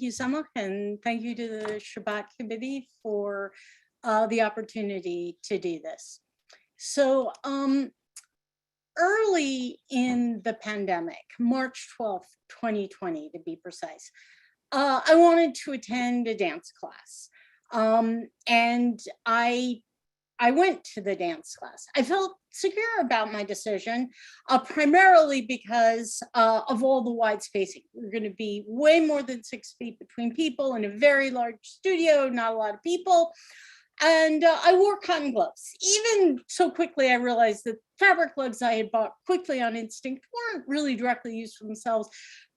you, Sama, and thank you to the Shabbat Committee for the opportunity to do this. So early in the pandemic, March 12th, 2020, to be precise, I wanted to attend a dance class. And I went to the dance class. I felt secure about my decision, primarily because of all the wide spacing. We're going to be way more than 6 feet between people in a very large studio, not a lot of people. And I wore cotton gloves. Even so quickly, I realized that fabric gloves I had bought quickly on instinct weren't really directly used for themselves,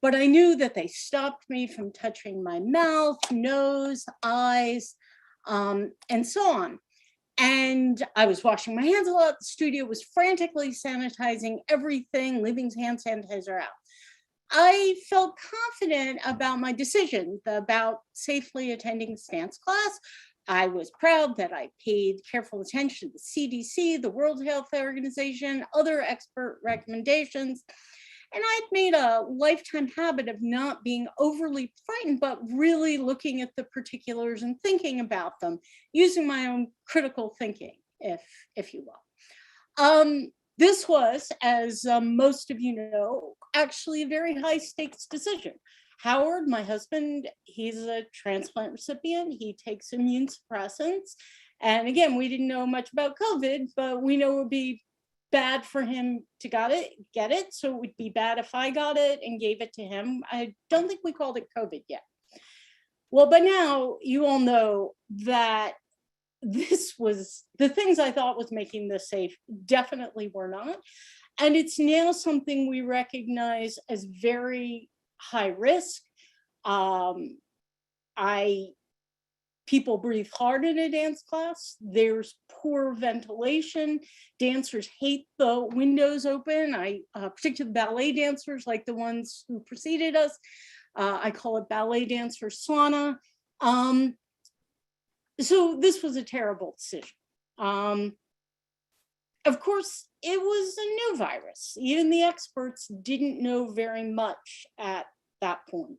but I knew that they stopped me from touching my mouth, nose, eyes, and so on. And I was washing my hands a lot. The studio was frantically sanitizing everything, leaving hand sanitizer out. I felt confident about my decision about safely attending dance class. I was proud that I paid careful attention to the CDC, the World Health Organization, other expert recommendations. And I'd made a lifetime habit of not being overly frightened, but really looking at the particulars and thinking about them, using my own critical thinking, if you will. This was, as most of you know, actually a very high stakes decision. Howard, my husband, he's a transplant recipient. He takes immune suppressants. And again, we didn't know much about COVID, but we know it would be bad for him to get it. So it would be bad if I got it and gave it to him. I don't think we called it COVID yet. Well, but now you all know that this was the things I thought was making this safe definitely were not. And it's now something we recognize as very high risk. People breathe hard in a dance class. There's poor ventilation. Dancers hate the windows open. Particularly ballet dancers, like the ones who preceded us. I call it ballet dancer sauna. So this was a terrible decision. Of course, it was a new virus. Even the experts didn't know very much at that point.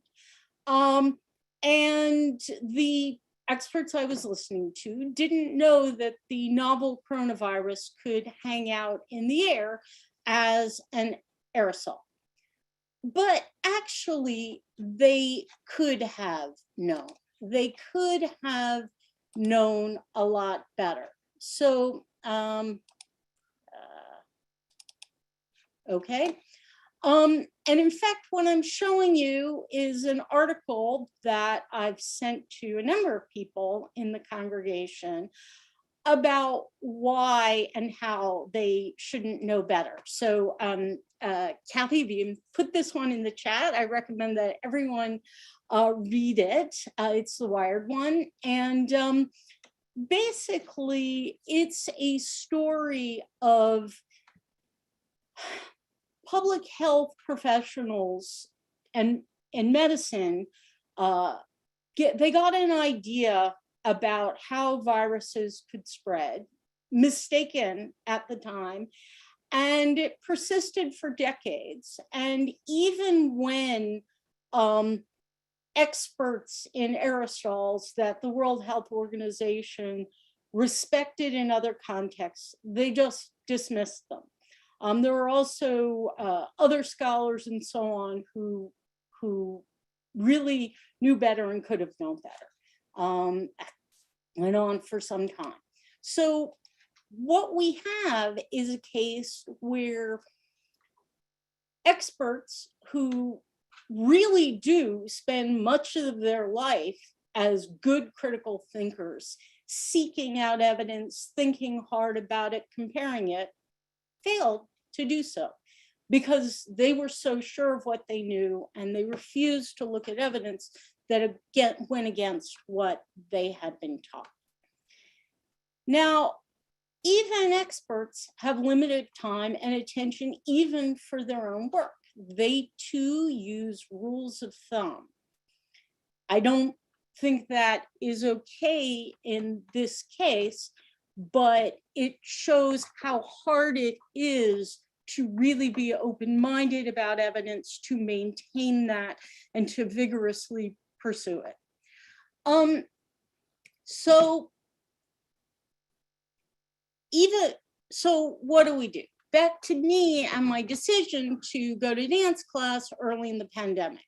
And the experts I was listening to didn't know that the novel coronavirus could hang out in the air as an aerosol. But actually, they could have known. They could have known a lot better. So, okay. And in fact, what I'm showing you is an article that I've sent to a number of people in the congregation about why and how they shouldn't know better. So Kathy, if you put this one in the chat, I recommend that everyone read it. It's the Wired one. And basically, it's a story of public health professionals and in medicine. They got an idea about how viruses could spread, mistaken at the time, and it persisted for decades. And even when experts in aerosols that the World Health Organization respected in other contexts, they just dismissed them. There were also other scholars and so on who really knew better and could have known better. Went on for some time. So what we have is a case where experts who really do spend much of their life as good critical thinkers, seeking out evidence, thinking hard about it, comparing it, failed to do so because they were so sure of what they knew and they refused to look at evidence that went against what they had been taught. Now, even experts have limited time and attention even for their own work. They too use rules of thumb. I don't think that is okay in this case, but it shows how hard it is to really be open-minded about evidence, to maintain that, and to vigorously pursue it. So what do we do? Back to me and my decision to go to dance class early in the pandemic.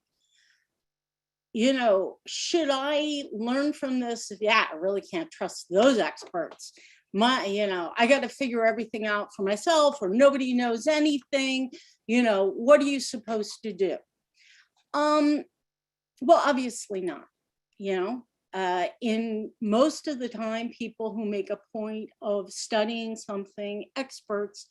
You know, should I learn from this? Yeah, I really can't trust those experts. I got to figure everything out for myself, or nobody knows anything. You know, what are you supposed to do? Well, obviously not. In most of the time, people who make a point of studying something, experts,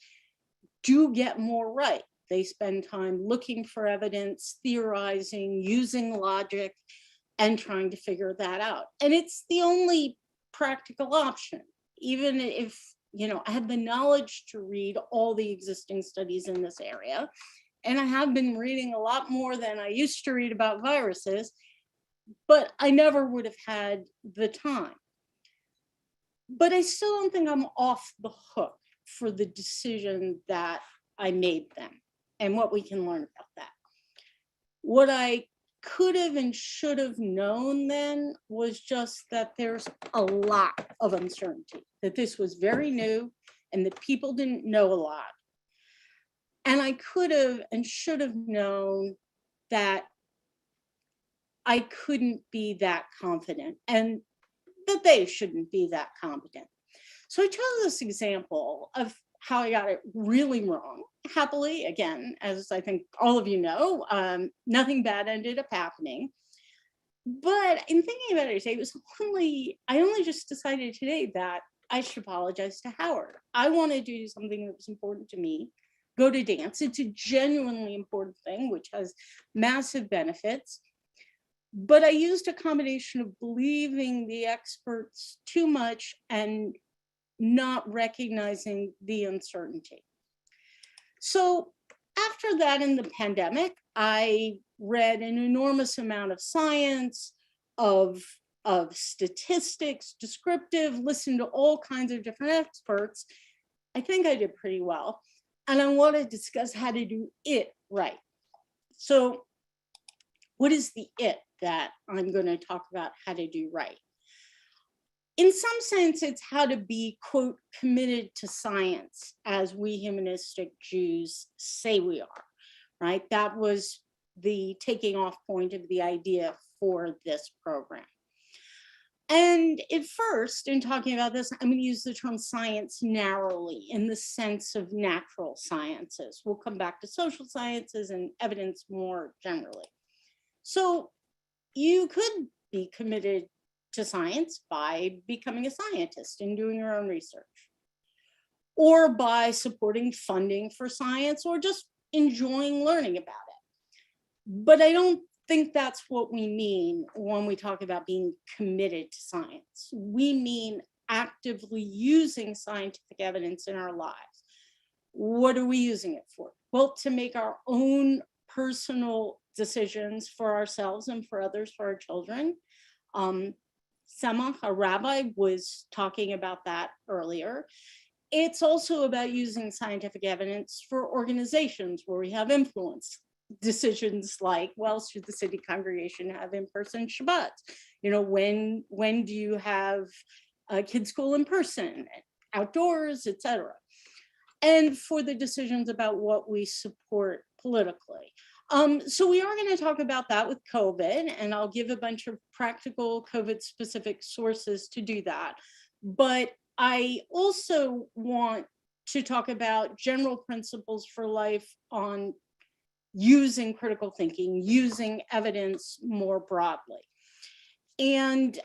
do get more right. They spend time looking for evidence, theorizing, using logic, and trying to figure that out. And it's the only practical option. Even if, I had the knowledge to read all the existing studies in this area, and I have been reading a lot more than I used to read about viruses, but I never would have had the time. But I still don't think I'm off the hook for the decision that I made then and what we can learn about that. What I could have and should have known then was just that there's a lot of uncertainty, that this was very new and that people didn't know a lot. And I could have and should have known that I couldn't be that confident and that they shouldn't be that competent. So I chose this example of how I got it really wrong. Happily, again, as I think all of you know, nothing bad ended up happening. But in thinking about it today, I only just decided today that I should apologize to Howard. I want to do something that was important to me, go to dance. It's a genuinely important thing, which has massive benefits. But I used a combination of believing the experts too much and not recognizing the uncertainty. So after that, in the pandemic, I read an enormous amount of science, of statistics, descriptive, listened to all kinds of different experts. I think I did pretty well. And I want to discuss how to do it right. So what is the it that I'm going to talk about how to do right? In some sense, it's how to be, quote, committed to science, as we humanistic Jews say we are, right? That was the taking off point of the idea for this program. And at first, in talking about this, I'm going to use the term science narrowly in the sense of natural sciences. We'll come back to social sciences and evidence more generally. So you could be committed to science by becoming a scientist and doing your own research, or by supporting funding for science, or just enjoying learning about it. But I don't think that's what we mean when we talk about being committed to science. We mean actively using scientific evidence in our lives. What are we using it for? Well, to make our own personal decisions for ourselves and for others, for our children. Sema, a rabbi, was talking about that earlier. It's also about using scientific evidence for organizations where we have influence. Decisions like, well, should the city congregation have in-person Shabbat? When do you have kids' school in person, outdoors, etc. And for the decisions about what we support politically. So we are going to talk about that with COVID, and I'll give a bunch of practical COVID-specific sources to do that. But I also want to talk about general principles for life on using critical thinking, using evidence more broadly. And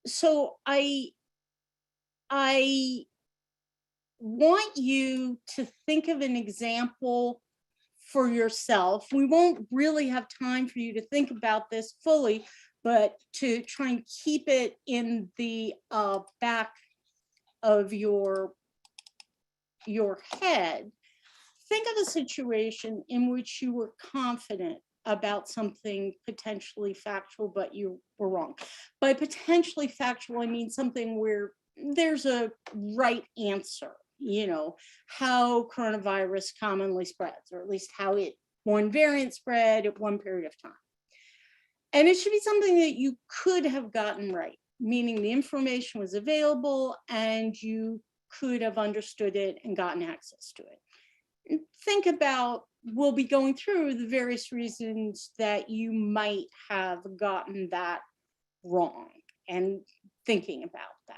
so I want you to think of an example for yourself. We won't really have time for you to think about this fully, but to try and keep it in the back of your head. Think of a situation in which you were confident about something potentially factual, but you were wrong. By potentially factual, I mean something where there's a right answer. How coronavirus commonly spreads, or at least how one variant spread at one period of time. And it should be something that you could have gotten right, meaning the information was available and you could have understood it and gotten access to it. And think about, we'll be going through the various reasons that you might have gotten that wrong and thinking about that.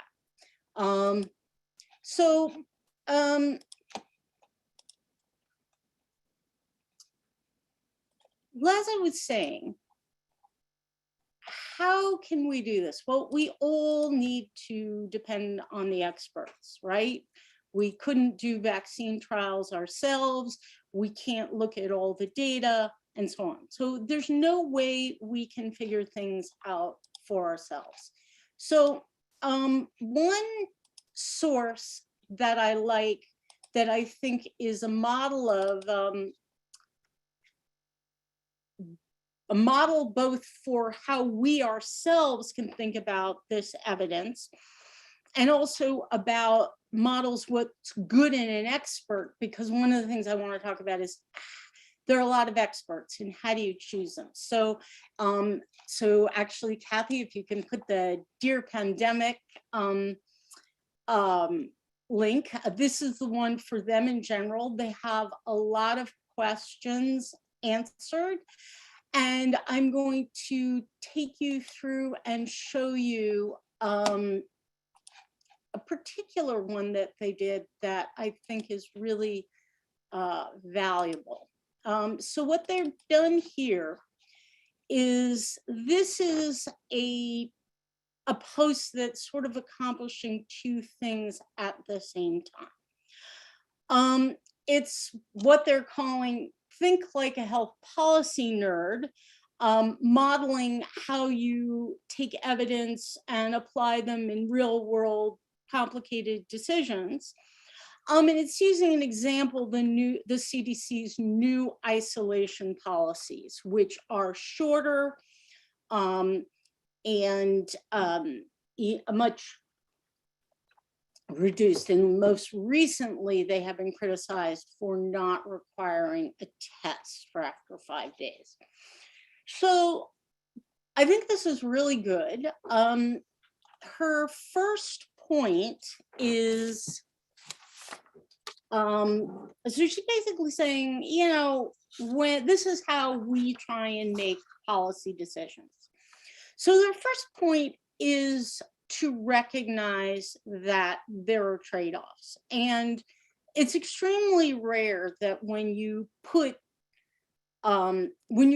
As I was saying, how can we do this? Well, we all need to depend on the experts, right? We couldn't do vaccine trials ourselves. We can't look at all the data and so on. So there's no way we can figure things out for ourselves. So one source that I like, that I think is a model both for how we ourselves can think about this evidence, and also about models what's good in an expert, because one of the things I want to talk about is there are a lot of experts and how do you choose them? So actually, Kathy, if you can put the Dear Pandemic link, this is the one for them in general. They have a lot of questions answered. And I'm going to take you through and show you a particular one that they did that I think is really valuable. So what they've done here is, this is a post that's sort of accomplishing two things at the same time. It's what they're calling Think Like a Health Policy Nerd, modeling how you take evidence and apply them in real world complicated decisions. And it's using an example, the CDC's new isolation policies, which are shorter and much reduced. And most recently, they have been criticized for not requiring a test for after 5 days. So I think this is really good. Her first point is, so she's basically saying, you know, when this is how we try and make policy decisions. So their first point is to recognize that there are trade-offs. And it's extremely rare that when you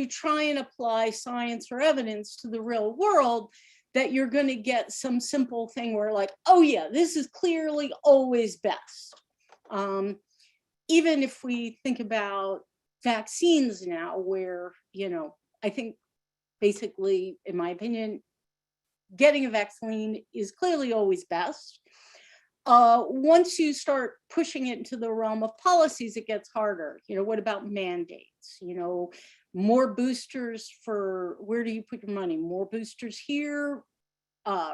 try and apply science or evidence to the real world, that you're going to get some simple thing where like, oh yeah, this is clearly always best. Even if we think about vaccines now, where, you know, I think basically, in my opinion, getting a vaccine is clearly always best. Once you start pushing it into the realm of policies, it gets harder. You know, what about mandates? You know, more boosters for, where do you put your money? More boosters here,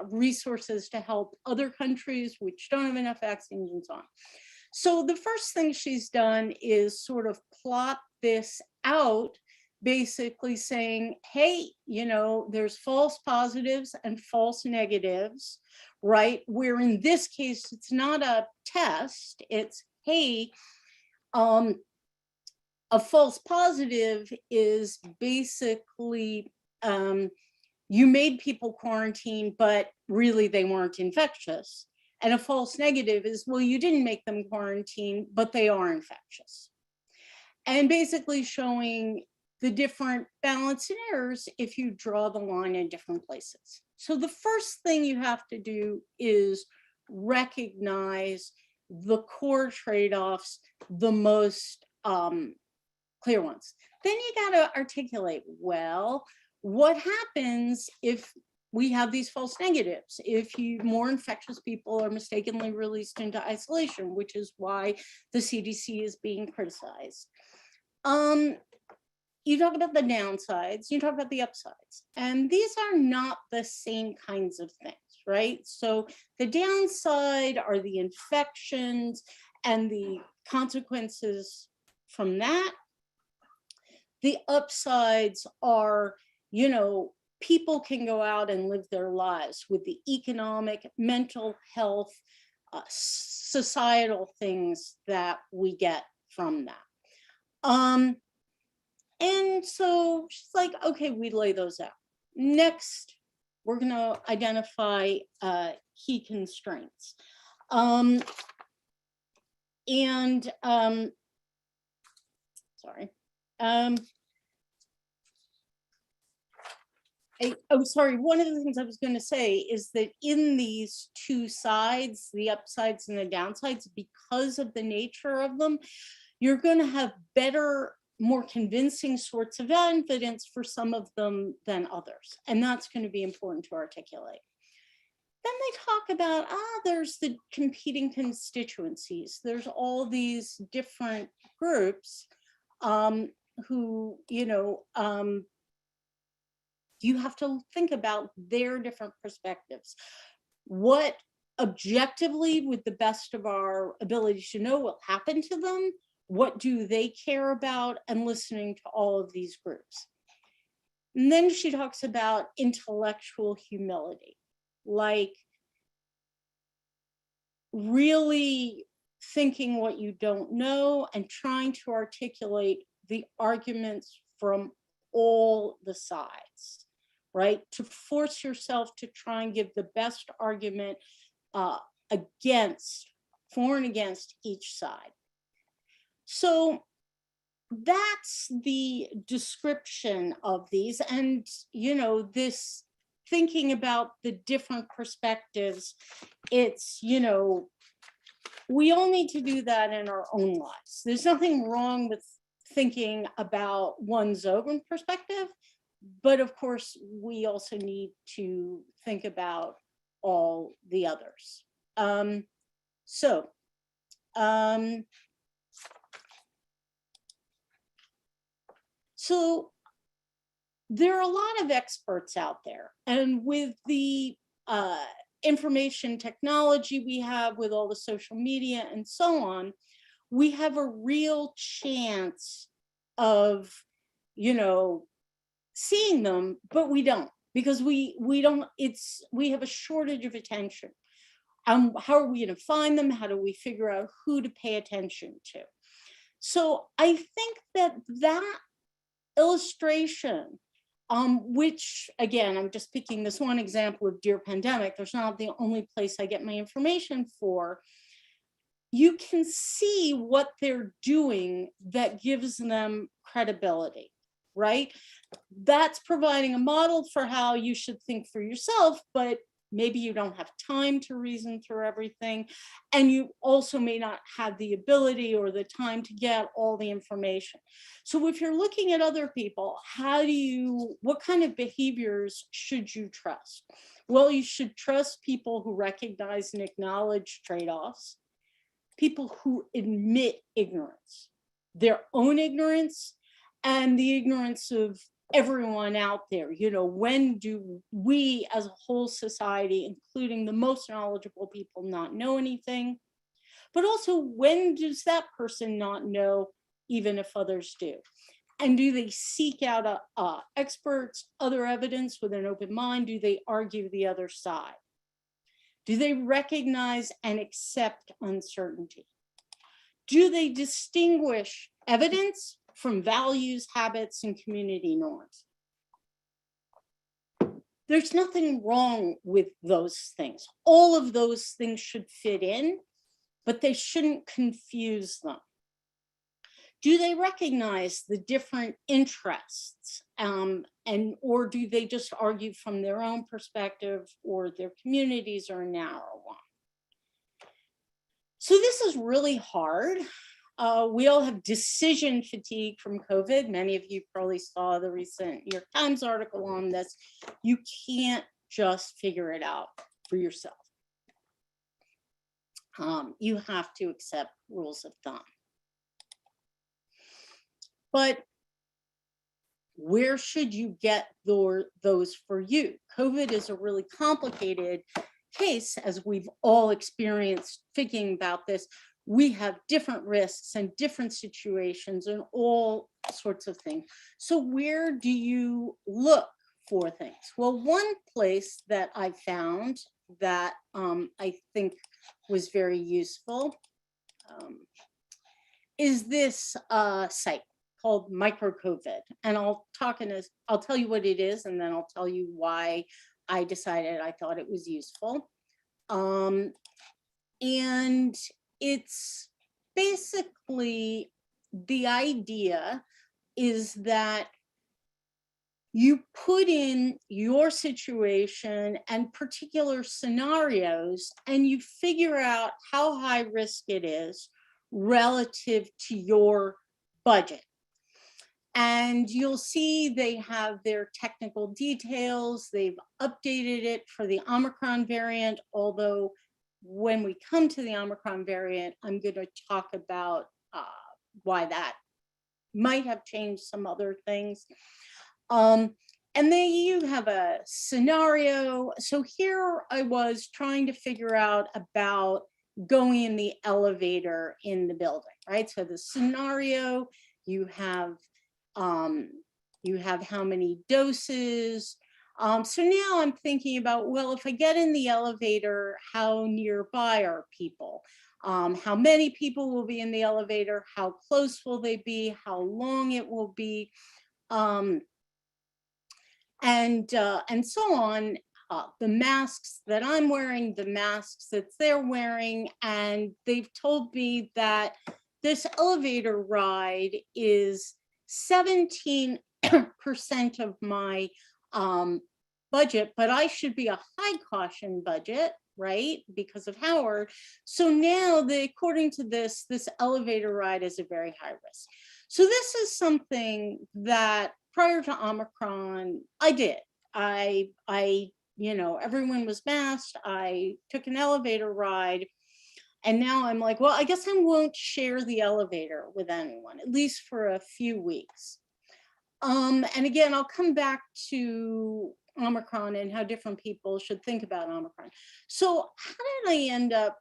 resources to help other countries which don't have enough vaccines and so on. So the first thing she's done is sort of plot this out, basically saying, hey, you know, there's false positives and false negatives, right? Where in this case, it's not a test, it's, hey, a false positive is basically, you made people quarantine, but really they weren't infectious. And a false negative is, well, you didn't make them quarantine, but they are infectious. And basically showing the different balance and errors if you draw the line in different places. So the first thing you have to do is recognize the core trade-offs, the most clear ones. Then you got to articulate, well, what happens if we have these false negatives? If more infectious people are mistakenly released into isolation, which is why the CDC is being criticized. You talk about the downsides, you talk about the upsides, and these are not the same kinds of things, right? So the downside are the infections and the consequences from that. The upsides are, you know, people can go out and live their lives with the economic, mental health, societal things that we get from that. And so she's like, okay, we lay those out. Next, we're going to identify key constraints. Sorry, one of the things I was going to say is that in these two sides, the upsides and the downsides, because of the nature of them, you're going to have better, more convincing sorts of evidence for some of them than others. And that's going to be important to articulate. Then they talk about, there's the competing constituencies. There's all these different groups who, you have to think about their different perspectives. What objectively, with the best of our ability to know, will happen to them? What do they care about? And listening to all of these groups. And then she talks about intellectual humility, like really thinking what you don't know and trying to articulate the arguments from all the sides, right? To force yourself to try and give the best argument for and against each side. So that's the description of these. And, this thinking about the different perspectives, it's, we all need to do that in our own lives. There's nothing wrong with thinking about one's own perspective, but of course, we also need to think about all the others. So there are a lot of experts out there, and with the information technology we have, with all the social media and so on, we have a real chance of, seeing them, but we don't, because we have a shortage of attention. How are we going to find them? How do we figure out who to pay attention to? So I think that illustration, which again, I'm just picking this one example of Dear Pandemic, there's not the only place I get my information for. You can see what they're doing that gives them credibility, right? That's providing a model for how you should think for yourself, but maybe you don't have time to reason through everything. And you also may not have the ability or the time to get all the information. So if you're looking at other people, what kind of behaviors should you trust? Well, you should trust people who recognize and acknowledge trade-offs, people who admit ignorance, their own ignorance and the ignorance of everyone out there. When do we as a whole society, including the most knowledgeable people, not know anything? But also, when does that person not know, even if others do? And do they seek out experts, other evidence with an open mind? Do they argue the other side? Do they recognize and accept uncertainty? Do they distinguish evidence from values, habits, and community norms? There's nothing wrong with those things. All of those things should fit in, but they shouldn't confuse them. Do they recognize the different interests, or do they just argue from their own perspective, or their communities are a narrow one? So this is really hard. We all have decision fatigue from COVID. Many of you probably saw the recent New York Times article on this. You can't just figure it out for yourself. You have to accept rules of thumb. But where should you get those for you? COVID is a really complicated case, as we've all experienced thinking about this. We have different risks and different situations and all sorts of things. So where do you look 4 things. Well, one place that I found that I think was very useful is this site called MicroCovid, and I'll tell you what it is, and then I'll tell you why I decided I thought it was useful. And it's basically, the idea is that you put in your situation and particular scenarios, and you figure out how high risk it is relative to your budget. And you'll see they have their technical details. They've updated it for the Omicron variant, although when we come to the Omicron variant, I'm going to talk about why that might have changed some other things. And then you have a scenario. So here I was trying to figure out about going in the elevator in the building, right? So the scenario, you have how many doses. So now I'm thinking about, well, if I get in the elevator, how nearby are people? How many people will be in the elevator? How close will they be? How long it will be? And so on. The masks that I'm wearing, the masks that they're wearing, and they've told me that this elevator ride is 17% of my budget, but I should be a high caution budget, right? Because of Howard. So now, according to this elevator ride is a very high risk. So this is something that prior to Omicron, I did. Everyone was masked. I took an elevator ride. And now I'm like, well, I guess I won't share the elevator with anyone, at least for a few weeks. And again, I'll come back to Omicron and how different people should think about Omicron. So how did I end up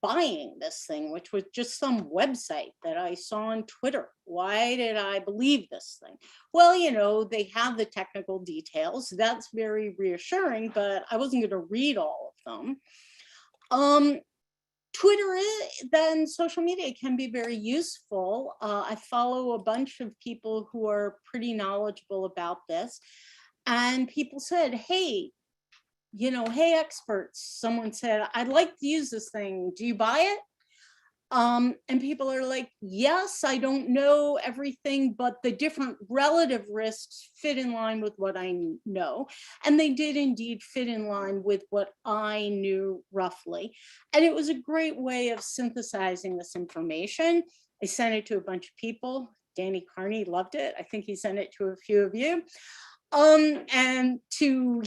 buying this thing, which was just some website that I saw on Twitter? Why did I believe this thing? Well, they have the technical details. That's very reassuring, but I wasn't going to read all of them. Twitter, then social media can be very useful. I follow a bunch of people who are pretty knowledgeable about this. And people said, hey, hey, experts, someone said, I'd like to use this thing. Do you buy it? And people are like, yes, I don't know everything, but the different relative risks fit in line with what I know. And they did indeed fit in line with what I knew roughly. And it was a great way of synthesizing this information. I sent it to a bunch of people. Danny Carney loved it. I think he sent it to a few of you. And to,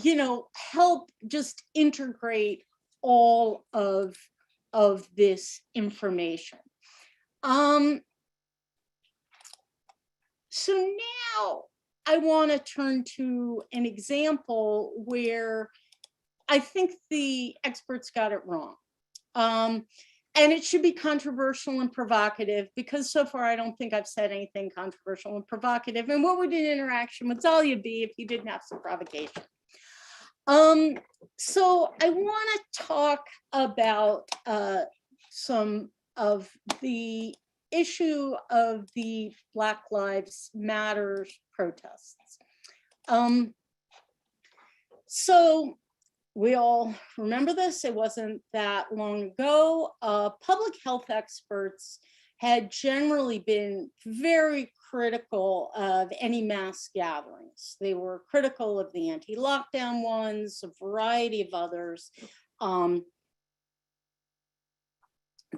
help just integrate all of this information. So now I want to turn to an example where I think the experts got it wrong. And it should be controversial and provocative, because so far I don't think I've said anything controversial and provocative. And what would an interaction with Dahlia be if you didn't have some provocation? So I want to talk about some of the issue of the Black Lives Matter protests. So we all remember this. It wasn't that long ago. Public health experts had generally been very critical of any mass gatherings. They were critical of the anti-lockdown ones, a variety of others.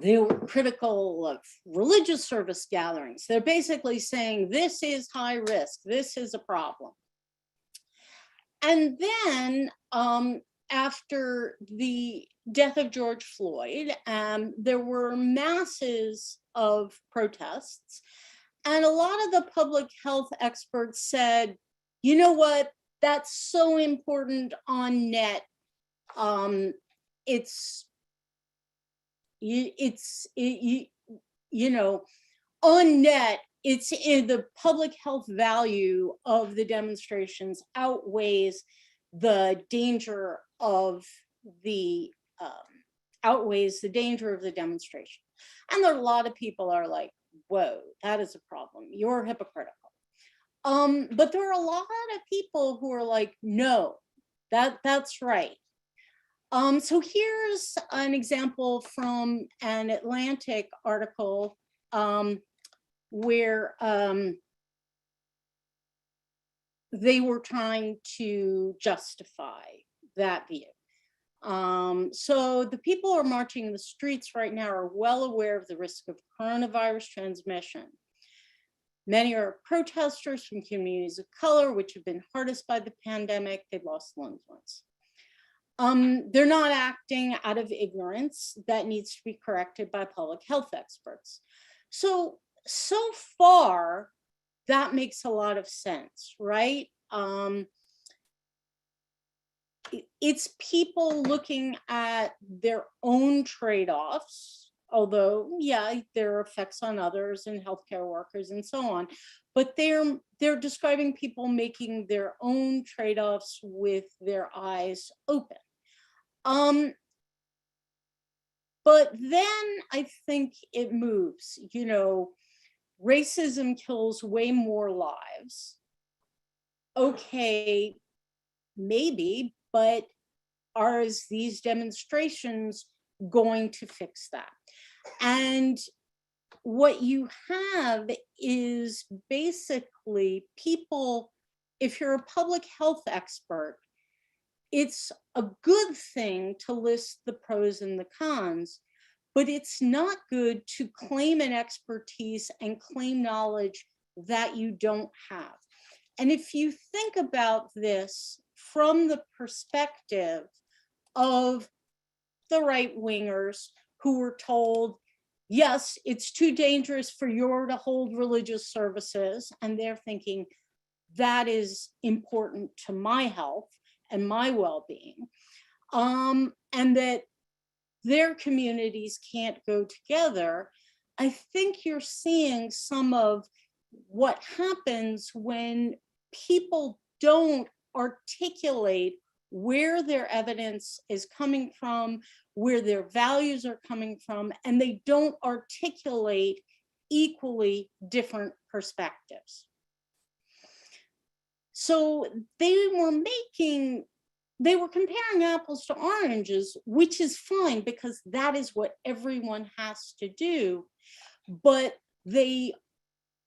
They were critical of religious service gatherings. They're basically saying this is high risk, this is a problem. And then after the death of George Floyd, there were masses of protests. And a lot of the public health experts said, you know what, that's so important on net. On net, it's in the public health value of the demonstrations outweighs the danger of the demonstration. And there are a lot of people are like, whoa, that is a problem. You're hypocritical. But there are a lot of people who are like, no, that's right. So here's an example from an Atlantic article where they were trying to justify that view. So the people who are marching in the streets right now are well aware of the risk of coronavirus transmission. Many are protesters from communities of color, which have been hardest by the pandemic. They've lost loved ones. They're not acting out of ignorance. That needs to be corrected by public health experts. So far, that makes a lot of sense, right? It's people looking at their own trade-offs, although, yeah, there are effects on others and healthcare workers and so on, but they're describing people making their own trade-offs with their eyes open. But then I think it moves, you know, racism kills way more lives. Okay, maybe, but are these demonstrations going to fix that? And what you have is basically people, if you're a public health expert, it's a good thing to list the pros and the cons, but it's not good to claim an expertise and claim knowledge that you don't have. And if you think about this from the perspective of the right-wingers who were told, yes, it's too dangerous for you to hold religious services, and they're thinking that is important to my health and my well-being, and that their communities can't go together, I think you're seeing some of what happens when people don't articulate where their evidence is coming from, where their values are coming from, and they don't articulate equally different perspectives. So they were comparing apples to oranges, which is fine because that is what everyone has to do. But they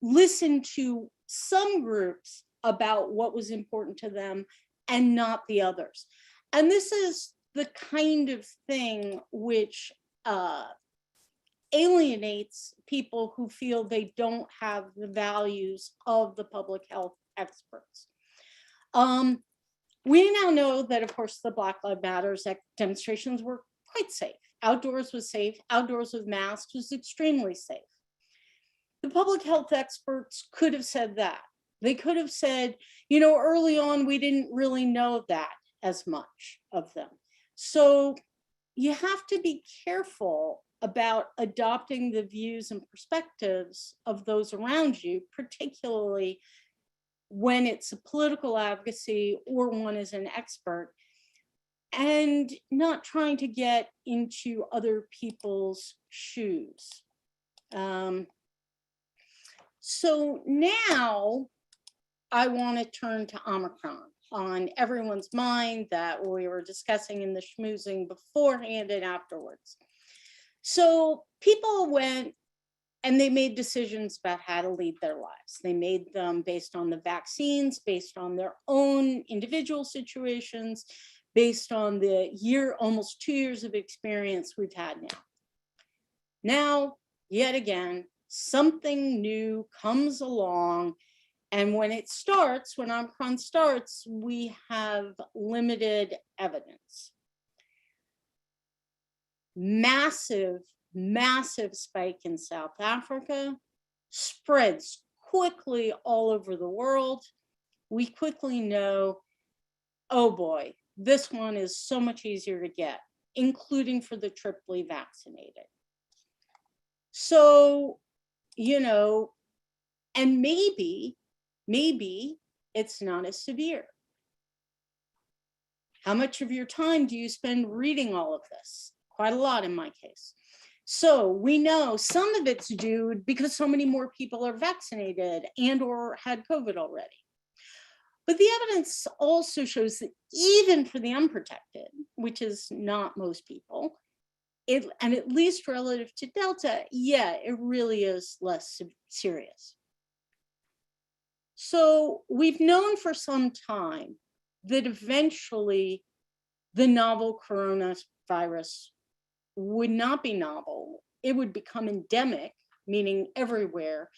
listened to some groups about what was important to them and not the others. And this is the kind of thing which alienates people who feel they don't have the values of the public health experts. We now know that, of course, the Black Lives Matter demonstrations were quite safe. Outdoors was safe. Outdoors with masks was extremely safe. The public health experts could have said that. They could have said, you know, early on, we didn't really know that as much of them. So you have to be careful about adopting the views and perspectives of those around you, particularly when it's a political advocacy or one is an expert, and not trying to get into other people's shoes. So now I want to turn to Omicron, on everyone's mind, that we were discussing in the schmoozing beforehand and afterwards. So people went and they made decisions about how to lead their lives. They made them based on the vaccines, based on their own individual situations, based on the almost 2 years of experience we've had now. Now, yet again, something new comes along. And when it starts, when Omicron starts, we have limited evidence. Massive spike in South Africa, spreads quickly all over the world. We quickly know, oh boy, this one is so much easier to get, including for the triply vaccinated. So, you know, And maybe it's not as severe. How much of your time do you spend reading all of this? Quite a lot in my case. So we know some of it's due because so many more people are vaccinated and or had COVID already. But the evidence also shows that even for the unprotected, which is not most people, and at least relative to Delta, yeah, it really is less serious. So we've known for some time that eventually the novel coronavirus would not be novel. It would become endemic, meaning everywhere.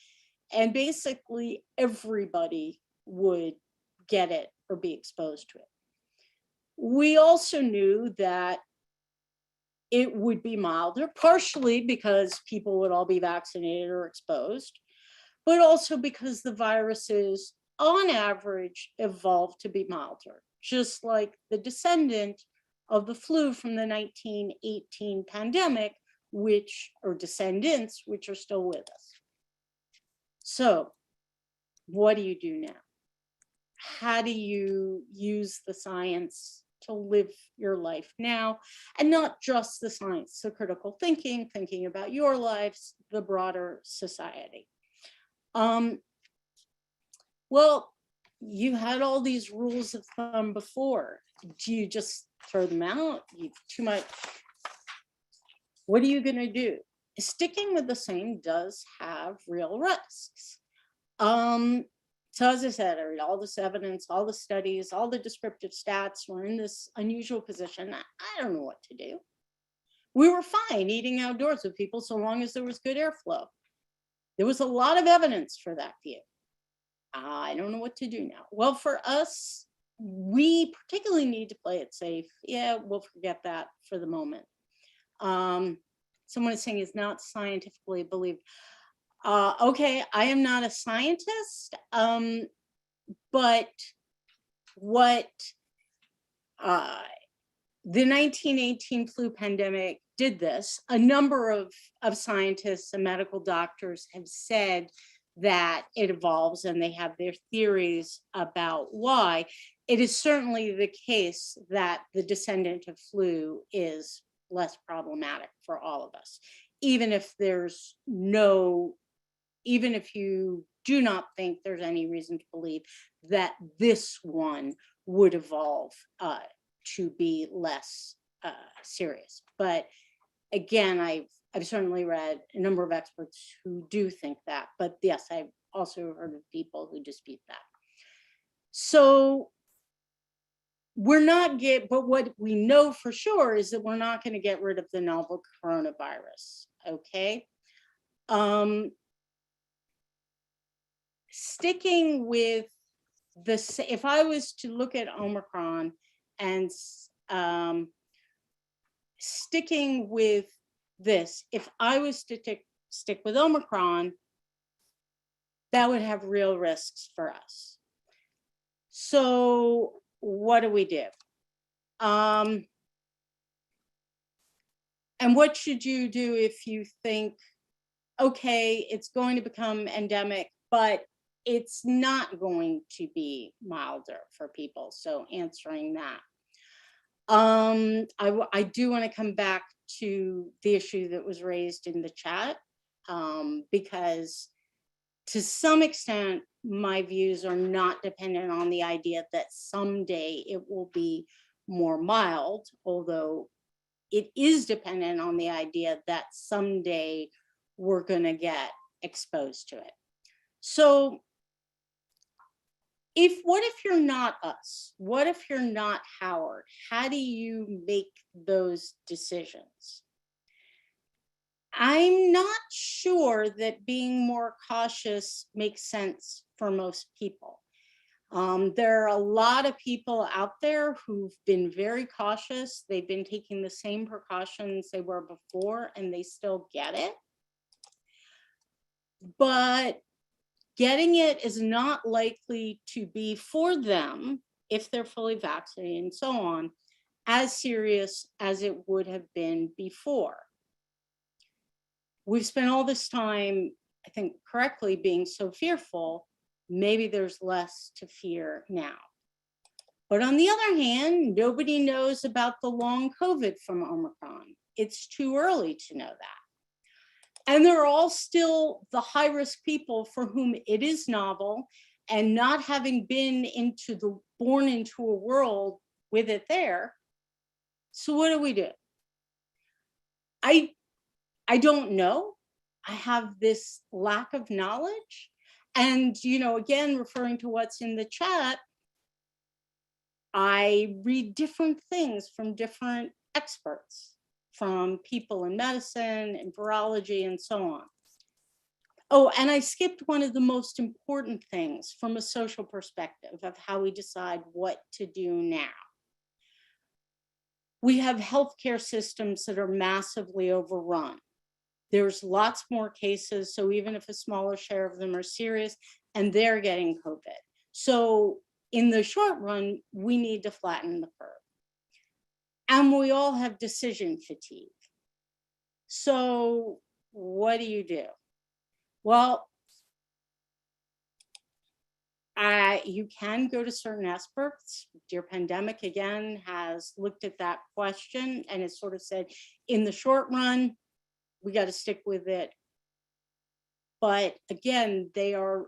And basically everybody would get it or be exposed to it. We also knew that it would be milder, partially because people would all be vaccinated or exposed, but also because the viruses, on average, evolved to be milder, just like the descendant of the flu from the 1918 pandemic, or descendants, which are still with us. So what do you do now? How do you use the science to live your life now? And not just the science, so critical thinking about your lives, the broader society. Well, you had all these rules of thumb before. Do you just throw them out? Too much. What are you going to do? Sticking with the same does have real risks. So as I said, I read all this evidence, all the studies, all the descriptive stats. We're in this unusual position. I don't know what to do. We were fine eating outdoors with people so long as there was good airflow. There was a lot of evidence for that view. I don't know what to do now. Well, for us, we particularly need to play it safe. Yeah, we'll forget that for the moment. Someone is saying it's not scientifically believed. Okay, I am not a scientist, but what the 1918 flu pandemic did this. A number of scientists and medical doctors have said that it evolves, and they have their theories about why. It is certainly the case that the descendant of flu is less problematic for all of us, even if you do not think there's any reason to believe that this one would evolve to be less serious. But again, I've certainly read a number of experts who do think that, but yes, I've also heard of people who dispute that. So but what we know for sure is that we're not going to get rid of the novel coronavirus, okay? Sticking with if I was to look at Omicron and sticking with this, if I was to stick with Omicron, that would have real risks for us. So what do we do? And what should you do if you think, okay, it's going to become endemic, but it's not going to be milder for people? So answering that. I do want to come back to the issue that was raised in the chat, because to some extent, my views are not dependent on the idea that someday it will be more mild, although it is dependent on the idea that someday we're going to get exposed to it. So what if you're not us? What if you're not Howard? How do you make those decisions? I'm not sure that being more cautious makes sense for most people. There are a lot of people out there who've been very cautious. They've been taking the same precautions they were before, and they still get it. But getting it is not likely to be for them, if they're fully vaccinated and so on, as serious as it would have been before. We've spent all this time I think correctly, being so fearful, maybe there's less to fear now. But on the other hand, nobody knows about the long COVID from Omicron. It's too early to know that. And they're all still the high-risk people for whom it is novel, and not having been born into a world with it there. So what do we do? I don't know. I have this lack of knowledge. And, again, referring to what's in the chat, I read different things from different experts, from people in medicine and virology and so on. Oh, and I skipped one of the most important things from a social perspective of how we decide what to do now. We have healthcare systems that are massively overrun. There's lots more cases, so even if a smaller share of them are serious, and they're getting COVID. So in the short run, we need to flatten the curve. And we all have decision fatigue. So what do? Well, you can go to certain experts. Dear Pandemic, again, has looked at that question and has sort of said, in the short run, we got to stick with it. But again, they are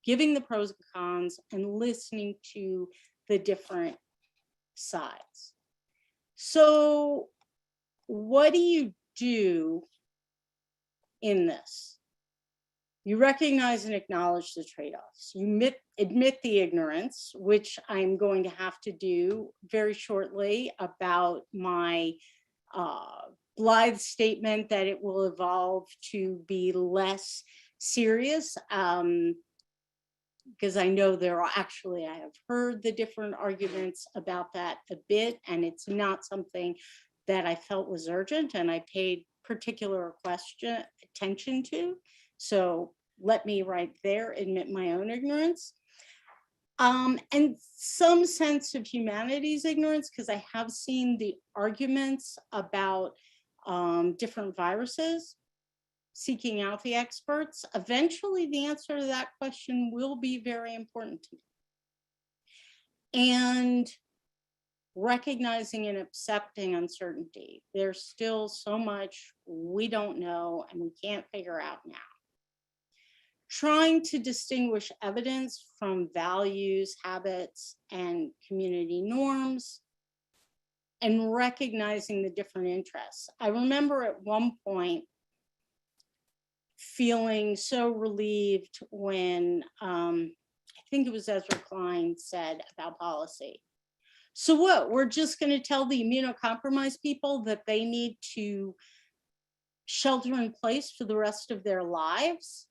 giving the pros and cons and listening to the different sides. So what do you do in this? You recognize and acknowledge the trade-offs. You admit the ignorance, which I'm going to have to do very shortly about my blithe statement that it will evolve to be less serious, because I know I have heard the different arguments about that a bit, and it's not something that I felt was urgent and I paid particular attention to. So let me right there admit my own ignorance. And some sense of humanity's ignorance, because I have seen the arguments about different viruses, seeking out the experts. Eventually, the answer to that question will be very important to me. And recognizing and accepting uncertainty. There's still so much we don't know and we can't figure out now. Trying to distinguish evidence from values, habits, and community norms, and recognizing the different interests. I remember at one point feeling so relieved when I think it was Ezra Klein said about policy. So what, we're just going to tell the immunocompromised people that they need to shelter in place for the rest of their lives?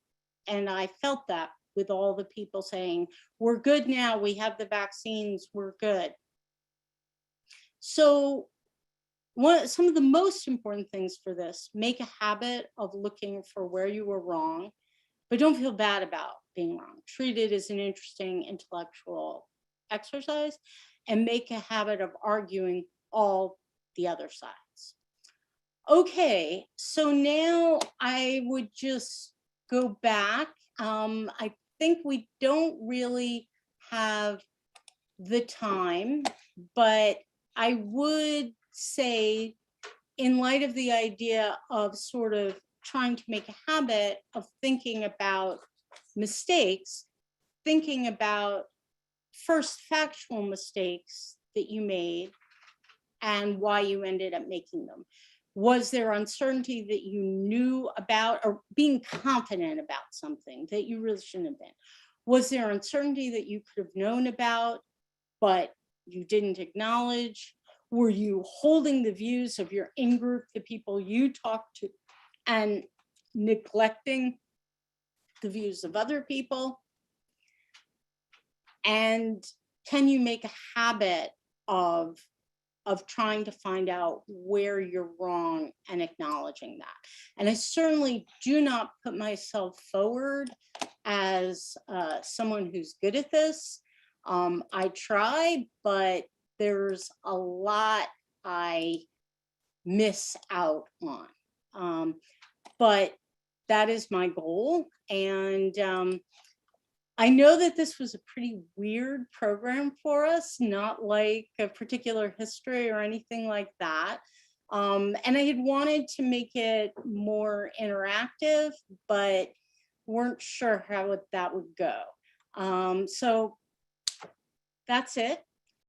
And I felt that with all the people saying, we're good now, we have the vaccines, we're good. So some of the most important things for this, make a habit of looking for where you were wrong, but don't feel bad about being wrong. Treat it as an interesting intellectual exercise and make a habit of arguing all the other sides. Okay, so now I would just go back. I think we don't really have the time, but I would say, in light of the idea of sort of trying to make a habit of thinking about mistakes, thinking about first factual mistakes that you made and why you ended up making them. Was there uncertainty that you knew about, or being confident about something that you really shouldn't have been? Was there uncertainty that you could have known about, but you didn't acknowledge? Were you holding the views of your in-group, the people you talked to, and neglecting the views of other people? And can you make a habit of trying to find out where you're wrong and acknowledging that? And I certainly do not put myself forward as someone who's good at this. I try, but there's a lot I miss out on. But that is my goal. And I know that this was a pretty weird program for us, not like a particular history or anything like that. And I had wanted to make it more interactive, but weren't sure how that would go. So that's it.